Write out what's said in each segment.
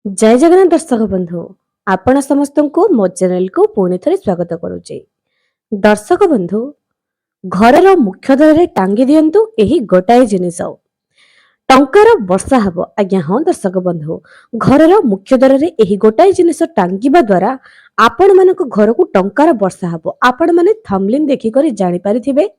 जय जगन्नाथ दर्शक बंधु आपण समस्त को मो चैनल को पुणी थे स्वागत करुचे। दर्शक बंधु घर मुख्य द्वार टांगी दिंतु यही गोटाए जिनिस टंकार वर्षा हब। आज्ञा हाँ दर्शक बंधु घर मुख्य द्वार यही गोटाए जिनिस टांगिबा द्वारा आपण मान घर को टंकार वर्षा हब। आपण माने थंबनेल देखिक जानि पारिथिबे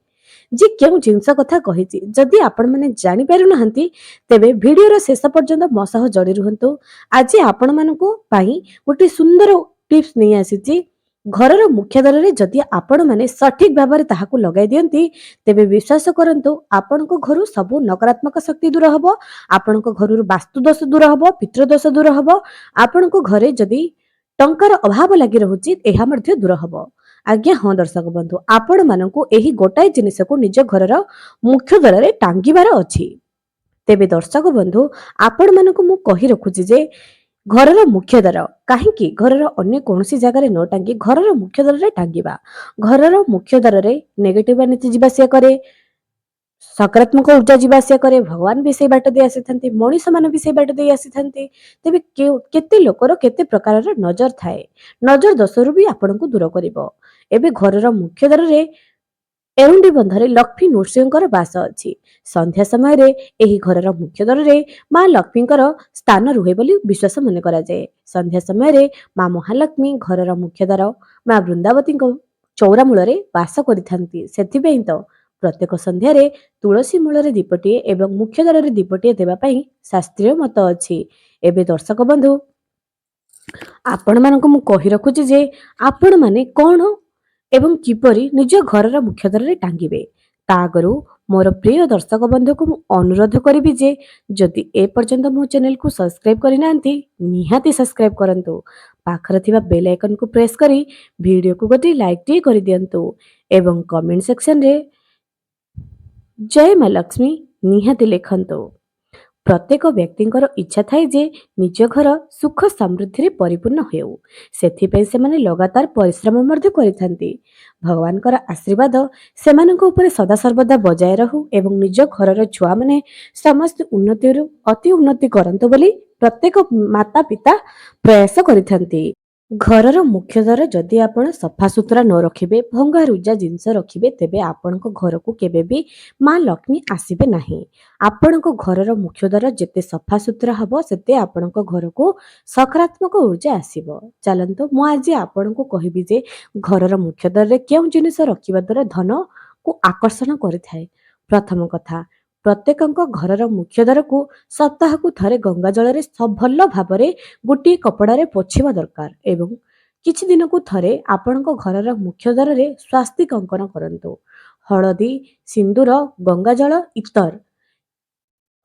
जे केउ जिनस कथा कहिछि। जदि आपण माने जानि पारु नाहंती तेबे वीडियो शेष पर्यंत मो सह जड़ी रुहंतु। आज आपण मानकु पाई गोटे सुंदर टिप्स नहीं आसीछि। घरर मुख्य द्वार जदि आपण माने सठिक भाव ताहाकु लगाई दियंती तेबे विश्वास करंतु आपणको घरु सबु नकारात्मक शक्ति दूर हबो। आपणको घरु वास्तु दोष दूर हबो, पितृ दोष दूर हबो। आपणको घरे जदि टंकार अभाव लागि रहुछि एहा मध्ये दूर हबो। आज्ञा हाँ दर्शक बंधु आपण मानकु एही गोटाए जिनिस को निज घरर मुख्य द्वार टांगिबार अछि। तेबे दर्शक बंधु आपण मानकु मु कहि रखुछि जे घरर मुख्य द्वार काहेकि घरर अन्य कोनोसी जगह न टांगी घरर मुख्य द्वार टांगिबा। घरर मुख्य द्वार नेगेटिव एनर्जी जीवासिया करे, सकारात्मक ऊर्जा जीवासिया करे। भगवान भी से बाट दे आसी मनीष मान भी से बाट दे आसी। तेबे केते लोकर केते प्रकार नजर थाए, नजर दोषरु भी आपण को दूर करिवो। एबे घरर मुख्य द्वार रे एरुंडी बंधरे लक्ष्मी नृसिंहकर वास अछि। संध्या समय रे एही घरर मुख्य द्वार रे मां लक्ष्मीकर स्थान रुहे बोली विश्वास मन करा जाए। संध्या समय रे मां महालक्ष्मी घरर मुख्य द्वार मां वृंदावती चौरा मूल रे वास करिथांती। सेथिबे तो प्रत्येक संध्या रे तुलसी मूल रे दीपटिए एवं मुख्य द्वार रे दीपटिए देबा पई शास्त्रीय मत अछि। एबे दर्शक बंधु आपण मानक मु कहि रखुछि जे आपण माने कोन एवं किपरि निज घरर मुख्य द्वार टांगिबे। ता आगरु मोर प्रिय दर्शक बंधु को अनुरोध करी जे जदि ए पर्यंत मो चैनल को सब्सक्राइब करि नांती निहाती सब्सक्राइब करंतु। पाखर थिबा बेल आइकन को प्रेस करी वीडियो को गोटे लाइक टी करि दियंतु एवं कमेंट सेक्शन रे जय मां लक्ष्मी निहाती लेखंतु। प्रत्येक व्यक्तिंकर इच्छा थाए जे निज घर सुख समृद्धि परिपूर्ण हेउ। सेथिपई से माने लगातार परिश्रम मध्य करिथांती। भगवानकर आशीर्वाद सेमानक उपरे सदा सर्वदा बजाय रहू एवं निज घरर छुआ माने समस्त उन्नति अति उन्नति करंतु बोली प्रत्येक माता पिता प्रयास करिथांती। घरर मुख्य द्वार जदि आपण सफा सुतरा न रखिबे, भंगा रुजा जिनस रखिबे तेबे आपणक घर को केबे भी मां लक्ष्मी आसीबे नाही। आपणक घरर मुख्य द्वार जेते सफा सुतरा हबो सेते आपणक घर को सकारात्मक ऊर्जा आसीबो। चलंतु मु आज आपणको कहिबी जे घरर मुख्य द्वार रे केउ जिनिस रखिबा द्वारा धन को आकर्षण करिथाय। प्रथम कथा प्रत्येकଙ୍କ घरर मुख्य द्वार को सप्ताह को थरे गंगा जल रे भल भाबरे गोटी कपड़ा रे पोछिबा दरकार एवं किछि दिन को थरे आपणको घरर मुख्य द्वार रे स्वास्तिक अंकन करंतु। हळदी, सिंदूर, गंगा जल इतर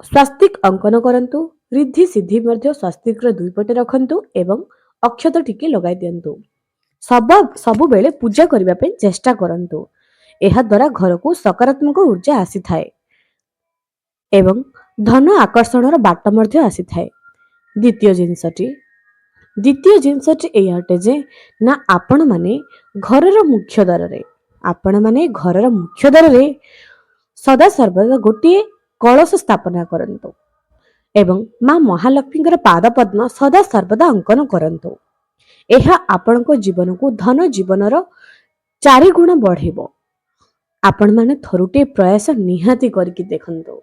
स्वास्तिक अंकन करंतु। रिद्धि सिद्धि मध्य स्वास्तिक रे दुई पटे रखंतु एवं अक्षत टिके लगाई दियंतु। सबु बेले पूजा करिबा पे चेष्टा करंतु। एहा द्वारा घर को सकारात्मक ऊर्जा आसी थाए एवं धन आकर्षणर बाट मध्य आसी थाए। द्वितीय जिनसटी एयाटे जे ना आपण माने घरर मुख्य द्वार रे सदा सर्वदा गोटे कलश स्थापना करंतु एवं मां महालक्ष्मीकर पाद पद्म सदा सर्वदा अंकन करंतु। एहा आपणको जीवन को धन जीवनर 4 गुण बढ़ेबो। आपण माने थरुटे प्रयास निहाती करके देखंतु।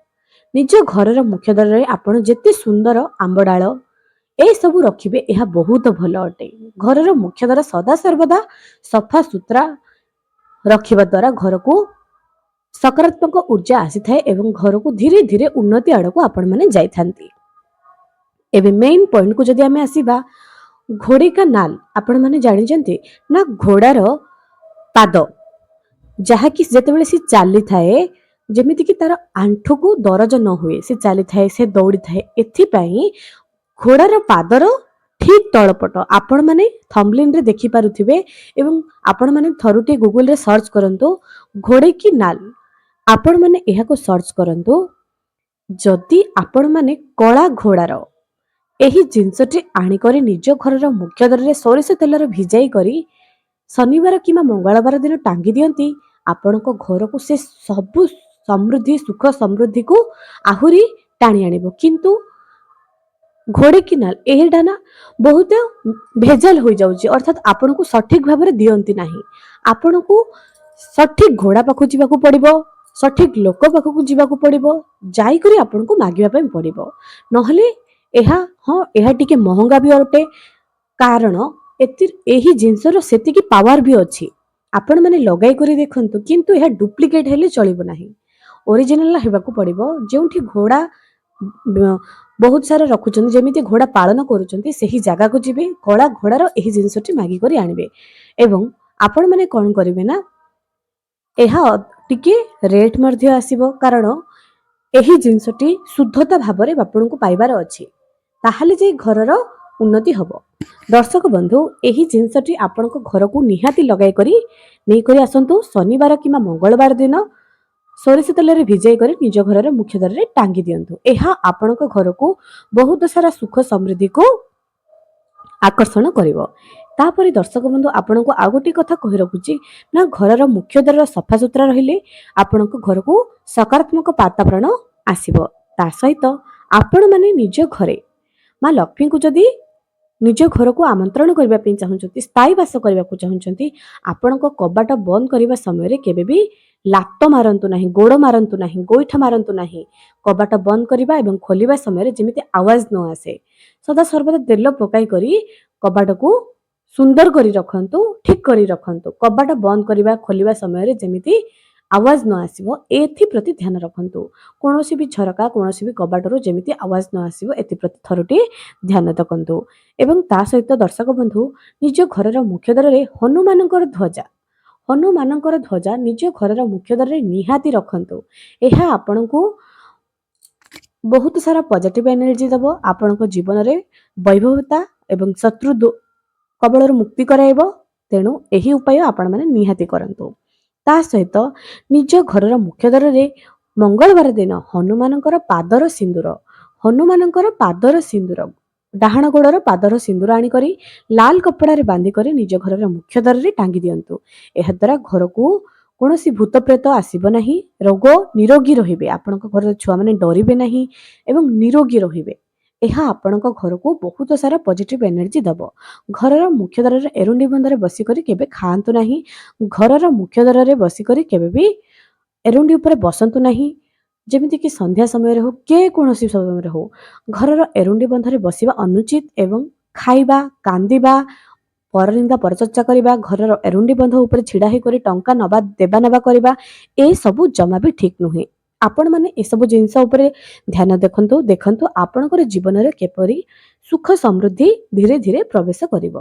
निज घरर मुख्य द्वार रे आपण जेते सुंदर आंबडाळ ए सब रखिबे एहा बहुत भल अटे। घरर मुख्य द्वार सदा सर्वदा सफा सुतरा रखिबा द्वारा घर को सकारात्मक ऊर्जा आसी थाए एवं घर को धीरे धीरे उन्नति आड़ को आपण माने जाई थांती। एबे मेन पॉइंट को जदि हमें आसीबा घोड़े का नाल आपण माने जानि जंती ना घोड़ार पाद जहा कि जेतेबेले से चाली थाए जेमिति कि तार आंठू को दरज न हुए से चाली थाए से दौड़ी थाए। एथि पई घोड़ार पादर ठीक तळपट आपण माने थंबनेल रे देखि पारुथिबे एवं आपण माने थरुटे गूगल रे सर्च करंतु घोड़े की नाल। आपण माने एहा को सर्च करंतु। जदि आपण माने कला घोड़ार एही जिनसटी आनी करी निज घरर मुख्य द्वार रे सोरिष तेलर भिजाई करी शनिवार किमा मंगलवार दिन टांगी दियंती आपणको घर को से सबु समृद्धि सुख समृद्धि को आहुरी टाणी आनिबो। किंतु ଘୋଡେଇକିନା ଏଇଟା ନା ବହୁତ ଭେଜାଲ ହୋଇଯାଉଛି, ଅର୍ଥାତ୍ ଆପଣଙ୍କୁ ସଠିକ ଭାବରେ ଦିଅନ୍ତି ନାହିଁ। ଆପଣଙ୍କୁ ସଠିକ ଘୋଡା ପାଖକୁ ଯିବାକୁ ପଡିବ, ସଠିକ ଲୋକ ପାଖକୁ ଯିବାକୁ ପଡିବ, ଯାଇକରି ଆପଣଙ୍କୁ ମାଗିବା ପାଇଁ ପଡିବ। ନହେଲେ ଏହା ଟିକେ ମହଙ୍ଗା ବି ଅଟେ, କାରଣ ଏହି ଜିନିଷର ସେତିକି ପାୱାର ବି ଅଛି। ଆପଣମାନେ ଲଗାଇ କରି ଦେଖନ୍ତୁ, କିନ୍ତୁ ଏହା ଡୁପ୍ଲିକେଟ ହେଲେ ଚଳିବ ନାହିଁ। ଓରିଜିନାଲ ହେବାକୁ ପଡିବ। ଯେଉଁଠି ଘୋଡା ବହୁତ ସାରା ରଖୁଛନ୍ତି, ଯେମିତି ଘୋଡା ପାଳନ କରୁଛନ୍ତି, ସେହି ଜାଗାକୁ ଯିବେ, କଳା ଘୋଡାର ଏହି ଜିନିଷଟି ମାଗିକରି ଆଣିବେ। ଏବଂ ଆପଣମାନେ କଣ କରିବେ ନା, ଏହା ଟିକେ ରେଟ୍ ମଧ୍ୟ ଆସିବ, କାରଣ ଏହି ଜିନିଷଟି ଶୁଦ୍ଧତା ଭାବରେ ଆପଣଙ୍କୁ ପାଇବାର ଅଛି। ତାହେଲେ ଯାଇ ଘରର ଉନ୍ନତି ହବ। ଦର୍ଶକ ବନ୍ଧୁ, ଏହି ଜିନିଷଟି ଆପଣଙ୍କ ଘରକୁ ନିହାତି ଲଗାଇ କରି ନେଇକରି ଆସନ୍ତୁ। ଶନିବାର କିମ୍ବା ମଙ୍ଗଳବାର ଦିନ ସୋରିଷ ତେଲରେ ଭିଜାଇ କରି ନିଜ ଘରର ମୁଖ୍ୟ ଦ୍ୱାରରେ ଟାଙ୍ଗି ଦିଅନ୍ତୁ। ଏହା ଆପଣଙ୍କ ଘରକୁ ବହୁତ ସାରା ସୁଖ ସମୃଦ୍ଧିକୁ ଆକର୍ଷଣ କରିବ। ତାପରେ ଦର୍ଶକ ବନ୍ଧୁ, ଆପଣଙ୍କୁ ଆଉ ଗୋଟିଏ କଥା କହି ରଖୁଛି ନା, ଘରର ମୁଖ୍ୟ ଦ୍ୱାର ସଫାସୁତୁରା ରହିଲେ ଆପଣଙ୍କ ଘରକୁ ସକାରାତ୍ମକ ବାତାବରଣ ଆସିବ। ତା ସହିତ ଆପଣମାନେ ନିଜ ଘରେ ମା ଲକ୍ଷ୍ମୀଙ୍କୁ ଯଦି ନିଜ ଘରକୁ ଆମନ୍ତ୍ରଣ କରିବା ପାଇଁ ଚାହୁଁଛନ୍ତି, ସ୍ଥାୟୀ ବାସ କରିବାକୁ ଚାହୁଁଛନ୍ତି, ଆପଣଙ୍କ କବାଟ ବନ୍ଦ କରିବା ସମୟରେ କେବେ ବି ଲାତ ମାରନ୍ତୁ ନାହିଁ, ଗୋଡ଼ ମାରନ୍ତୁ ନାହିଁ, ଗୋଇଠା ମାରନ୍ତୁ ନାହିଁ। କବାଟ ବନ୍ଦ କରିବା ଏବଂ ଖୋଲିବା ସମୟରେ ଯେମିତି ଆୱାଜ ନ ଆସେ, ସଦାସର୍ବଦା ତେଲ ପକାଇ କରି କବାଟକୁ ସୁନ୍ଦର କରି ରଖନ୍ତୁ, ଠିକ କରି ରଖନ୍ତୁ। କବାଟ ବନ୍ଦ କରିବା ଖୋଲିବା ସମୟରେ ଯେମିତି ଆୱାଜ ନ ଆସିବ, ଏଥିପ୍ରତି ଧ୍ୟାନ ରଖନ୍ତୁ। କୌଣସି ବି ଝରକା, କୌଣସି ବି କବାଟରୁ ଯେମିତି ଆୱାଜ ନ ଆସିବ, ଏଥିପ୍ରତି ଥରୁଟି ଧ୍ୟାନ ରଖନ୍ତୁ। ଏବଂ ତା ସହିତ ଦର୍ଶକ ବନ୍ଧୁ, ନିଜ ଘରର ମୁଖ୍ୟ ଦ୍ୱାରରେ ହନୁମାନଙ୍କର ଧ୍ୱଜା ନିଜ ଘରର ମୁଖ୍ୟ ଦ୍ୱାରରେ ନିହାତି ରଖନ୍ତୁ। ଏହା ଆପଣଙ୍କୁ ବହୁତ ସାରା ପଜିଟିଭ ଏନର୍ଜି ଦେବ। ଆପଣଙ୍କ ଜୀବନରେ ବୈଭବତା ଏବଂ ଶତ୍ରୁ କବଳରୁ ମୁକ୍ତି କରାଇବ। ତେଣୁ ଏହି ଉପାୟ ଆପଣମାନେ ନିହାତି କରନ୍ତୁ। ତା ସହିତ ନିଜ ଘରର ମୁଖ୍ୟ ଦ୍ୱାରରେ ମଙ୍ଗଳବାର ଦିନ ହନୁମାନଙ୍କର ପାଦର ସିନ୍ଦୁର, ଡାହାଣ ଗୋଡ଼ର ପାଦର ସିନ୍ଦୁର ଆଣିକରି ଲାଲ କପଡ଼ାରେ ବାନ୍ଧିକରି ନିଜ ଘରର ମୁଖ୍ୟ ଦ୍ୱାରରେ ଟାଙ୍ଗି ଦିଅନ୍ତୁ। ଏହାଦ୍ୱାରା ଘରକୁ କୌଣସି ଭୂତ ପ୍ରେତ ଆସିବ ନାହିଁ, ରୋଗ ନିରୋଗୀ ରହିବେ, ଆପଣଙ୍କ ଘରର ଛୁଆମାନେ ଡରିବେ ନାହିଁ ଏବଂ ନିରୋଗୀ ରହିବେ। ଏହା ଆପଣଙ୍କ ଘରକୁ ବହୁତ ସାରା ପଜିଟିଭ ଏନର୍ଜି ଦେବ। ଘରର ମୁଖ୍ୟ ଦ୍ୱାରରେ ଏରୁଣ୍ଡି ବନ୍ଧରେ ବସିକରି କେବେ ଖାଆନ୍ତୁ ନାହିଁ। ଘରର ମୁଖ୍ୟ ଦ୍ୱାରରେ ବସିକରି କେବେ ବି ଏରୁଣ୍ଡି ଉପରେ ବସନ୍ତୁ ନାହିଁ। ଯେମିତିକି ସନ୍ଧ୍ୟା ସମୟରେ ହଉ, କୌଣସି ସମୟରେ ହଉ, ଘରର ଏରୁଣ୍ଡି ବନ୍ଧରେ ବସିବା ଅନୁଚିତ। ଏବଂ ଖାଇବା, କାନ୍ଦିବା, ପରନିନ୍ଦା ପରଚର୍ଚ୍ଚା କରିବା, ଘରର ଏରୁଣ୍ଡି ବନ୍ଧ ଉପରେ ଛିଡ଼ା ହୋଇକରି ଟଙ୍କା ଦେବା ନେବା କରିବା, ଏସବୁ ଜମା ବି ଠିକ ନୁହେଁ। ଆପଣମାନେ ଏସବୁ ଜିନିଷ ଉପରେ ଧ୍ୟାନ ଦେଖନ୍ତୁ ଆପଣଙ୍କର ଜୀବନରେ କିପରି ସୁଖ ସମୃଦ୍ଧି ଧୀରେ ଧୀରେ ପ୍ରବେଶ କରିବ।